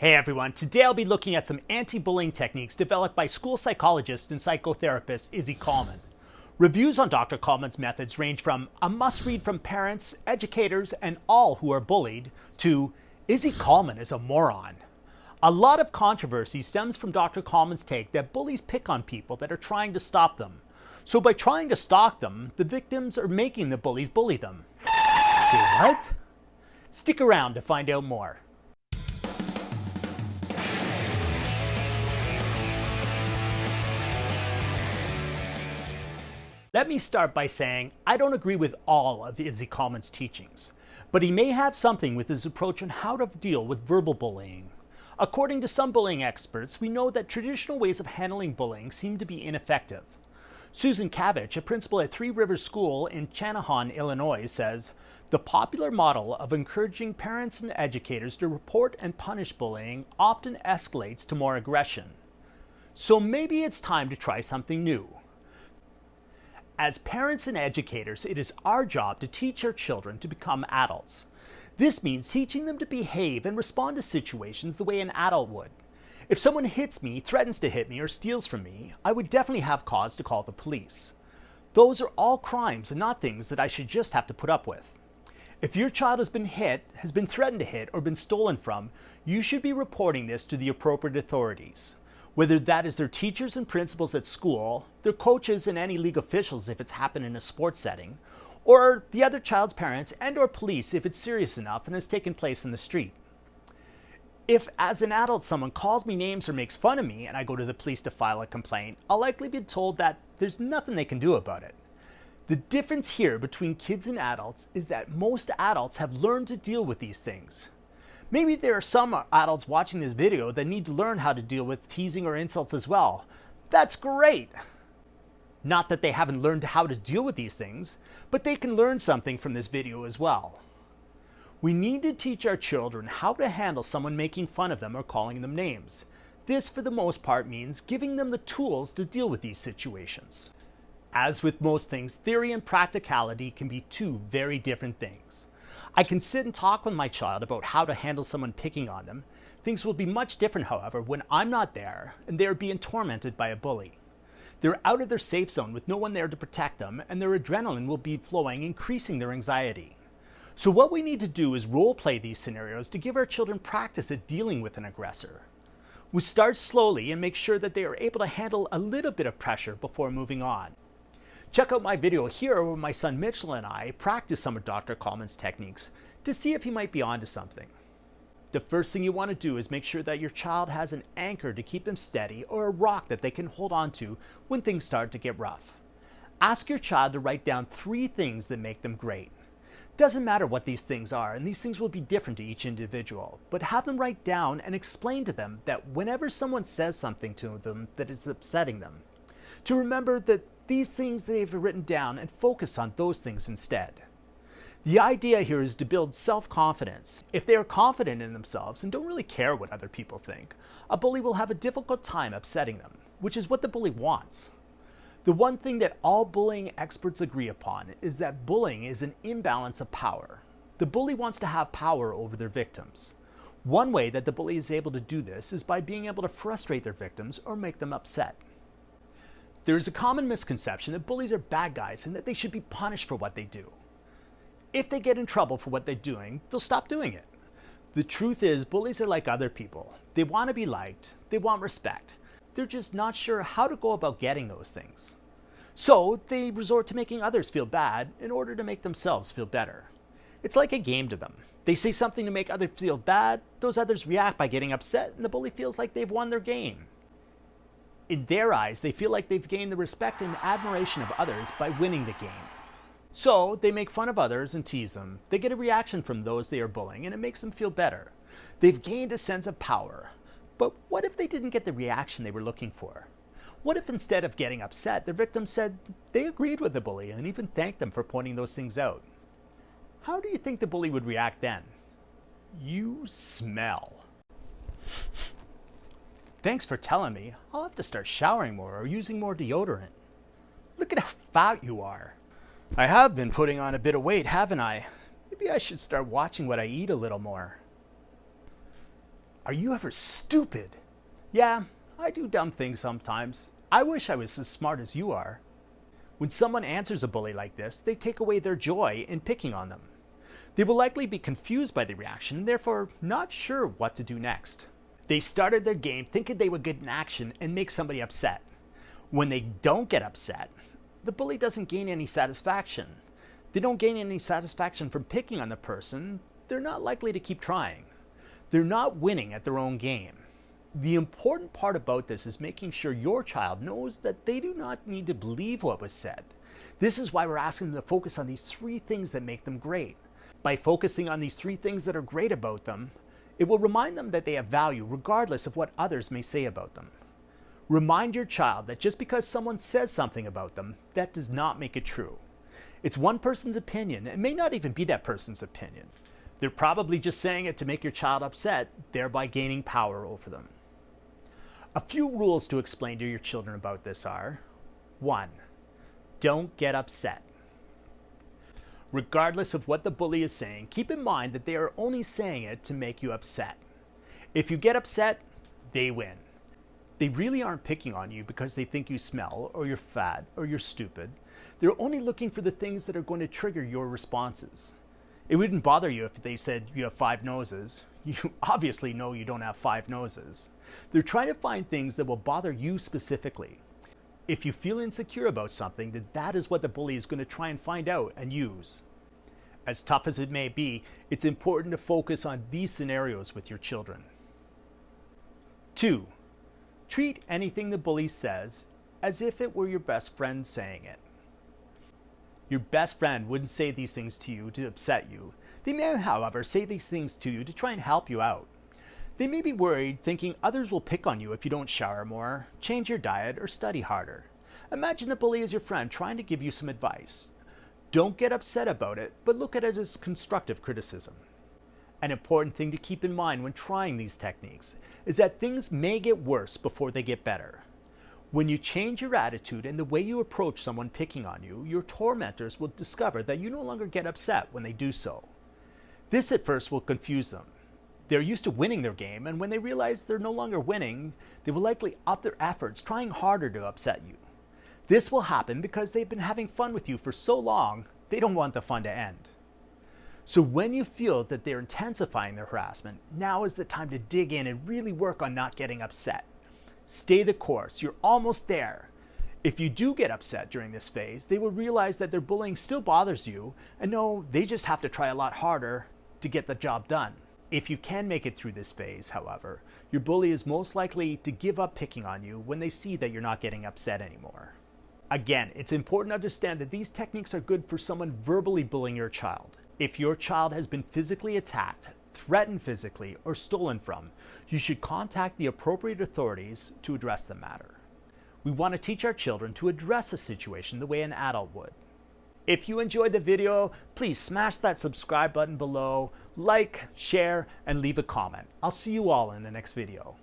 Hey everyone, today I'll be looking at some anti-bullying techniques developed by school psychologist and psychotherapist Izzy Kalman. Reviews on Dr. Kalman's methods range from a must-read from parents, educators, and all who are bullied to Izzy Kalman is a moron. A lot of controversy stems from Dr. Kalman's take that bullies pick on people that are trying to stop them. So by trying to stop them, the victims are making the bullies bully them. Say what? Stick around to find out more. Let me start by saying I don't agree with all of Izzy Kalman's teachings, but he may have something with his approach on how to deal with verbal bullying. According to some bullying experts, we know that traditional ways of handling bullying seem to be ineffective. Susan Kavich, a principal at Three Rivers School in Channahon, Illinois, says, "The popular model of encouraging parents and educators to report and punish bullying often escalates to more aggression. So maybe it's time to try something new." As parents and educators, it is our job to teach our children to become adults. This means teaching them to behave and respond to situations the way an adult would. If someone hits me, threatens to hit me, or steals from me, I would definitely have cause to call the police. Those are all crimes and not things that I should just have to put up with. If your child has been hit, has been threatened to hit, or been stolen from, you should be reporting this to the appropriate authorities. Whether that is their teachers and principals at school, their coaches and any league officials if it's happened in a sports setting, or the other child's parents and or police if it's serious enough and has taken place in the street. If as an adult someone calls me names or makes fun of me and I go to the police to file a complaint, I'll likely be told that there's nothing they can do about it. The difference here between kids and adults is that most adults have learned to deal with these things. Maybe there are some adults watching this video that need to learn how to deal with teasing or insults as well. That's great! Not that they haven't learned how to deal with these things, but they can learn something from this video as well. We need to teach our children how to handle someone making fun of them or calling them names. This, for the most part, means giving them the tools to deal with these situations. As with most things, theory and practicality can be two very different things. I can sit and talk with my child about how to handle someone picking on them. Things will be much different, however, when I'm not there and they are being tormented by a bully. They're out of their safe zone with no one there to protect them, and their adrenaline will be flowing, increasing their anxiety. So what we need to do is role play these scenarios to give our children practice at dealing with an aggressor. We start slowly and make sure that they are able to handle a little bit of pressure before moving on. Check out my video here where my son Mitchell and I practice some of Dr. Kalman's techniques to see if he might be onto something. The first thing you want to do is make sure that your child has an anchor to keep them steady or a rock that they can hold on to when things start to get rough. Ask your child to write down 3 things that make them great. Doesn't matter what these things are, and these things will be different to each individual, but have them write down and explain to them that whenever someone says something to them that is upsetting them, to remember that these things they've written down and focus on those things instead. The idea here is to build self-confidence. If they are confident in themselves and don't really care what other people think, a bully will have a difficult time upsetting them, which is what the bully wants. The one thing that all bullying experts agree upon is that bullying is an imbalance of power. The bully wants to have power over their victims. One way that the bully is able to do this is by being able to frustrate their victims or make them upset. There is a common misconception that bullies are bad guys and that they should be punished for what they do. If they get in trouble for what they're doing, they'll stop doing it. The truth is, bullies are like other people. They want to be liked, they want respect. They're just not sure how to go about getting those things. So they resort to making others feel bad in order to make themselves feel better. It's like a game to them. They say something to make others feel bad, those others react by getting upset, and the bully feels like they've won their game. In their eyes, they feel like they've gained the respect and admiration of others by winning the game. So they make fun of others and tease them. They get a reaction from those they are bullying, and it makes them feel better. They've gained a sense of power. But what if they didn't get the reaction they were looking for? What if instead of getting upset, the victim said they agreed with the bully and even thanked them for pointing those things out? How do you think the bully would react then? You smell. Thanks for telling me. I'll have to start showering more or using more deodorant. Look at how fat you are. I have been putting on a bit of weight, haven't I? Maybe I should start watching what I eat a little more. Are you ever stupid? Yeah, I do dumb things sometimes. I wish I was as smart as you are. When someone answers a bully like this, they take away their joy in picking on them. They will likely be confused by the reaction and therefore not sure what to do next. They started their game thinking they would get an action and make somebody upset. When they don't get upset, the bully doesn't gain any satisfaction. They don't gain any satisfaction from picking on the person. They're not likely to keep trying. They're not winning at their own game. The important part about this is making sure your child knows that they do not need to believe what was said. This is why we're asking them to focus on these 3 things that make them great. By focusing on these 3 things that are great about them, it will remind them that they have value regardless of what others may say about them. Remind your child that just because someone says something about them, that does not make it true. It's one person's opinion. It may not even be that person's opinion. They're probably just saying it to make your child upset, thereby gaining power over them. A few rules to explain to your children about this are: 1. Don't get upset. Regardless of what the bully is saying, keep in mind that they are only saying it to make you upset. If you get upset, they win. They really aren't picking on you because they think you smell, or you're fat, or you're stupid. They're only looking for the things that are going to trigger your responses. It wouldn't bother you if they said you have 5 noses. You obviously know you don't have 5 noses. They're trying to find things that will bother you specifically. If you feel insecure about something, then that is what the bully is going to try and find out and use. As tough as it may be, it's important to focus on these scenarios with your children. 2. Treat anything the bully says as if it were your best friend saying it. Your best friend wouldn't say these things to you to upset you. They may, however, say these things to you to try and help you out. They may be worried, thinking others will pick on you if you don't shower more, change your diet, or study harder. Imagine the bully as your friend trying to give you some advice. Don't get upset about it, but look at it as constructive criticism. An important thing to keep in mind when trying these techniques is that things may get worse before they get better. When you change your attitude and the way you approach someone picking on you, your tormentors will discover that you no longer get upset when they do so. This at first will confuse them. They're used to winning their game, and when they realize they're no longer winning, they will likely up their efforts trying harder to upset you. This will happen because they've been having fun with you for so long, they don't want the fun to end. So when you feel that they're intensifying their harassment, now is the time to dig in and really work on not getting upset. Stay the course. You're almost there. If you do get upset during this phase, they will realize that their bullying still bothers you and know they just have to try a lot harder to get the job done. If you can make it through this phase, however, your bully is most likely to give up picking on you when they see that you're not getting upset anymore. Again, it's important to understand that these techniques are good for someone verbally bullying your child. If your child has been physically attacked, threatened physically, or stolen from, you should contact the appropriate authorities to address the matter. We want to teach our children to address a situation the way an adult would. If you enjoyed the video, please smash that subscribe button below, like, share, and leave a comment. I'll see you all in the next video.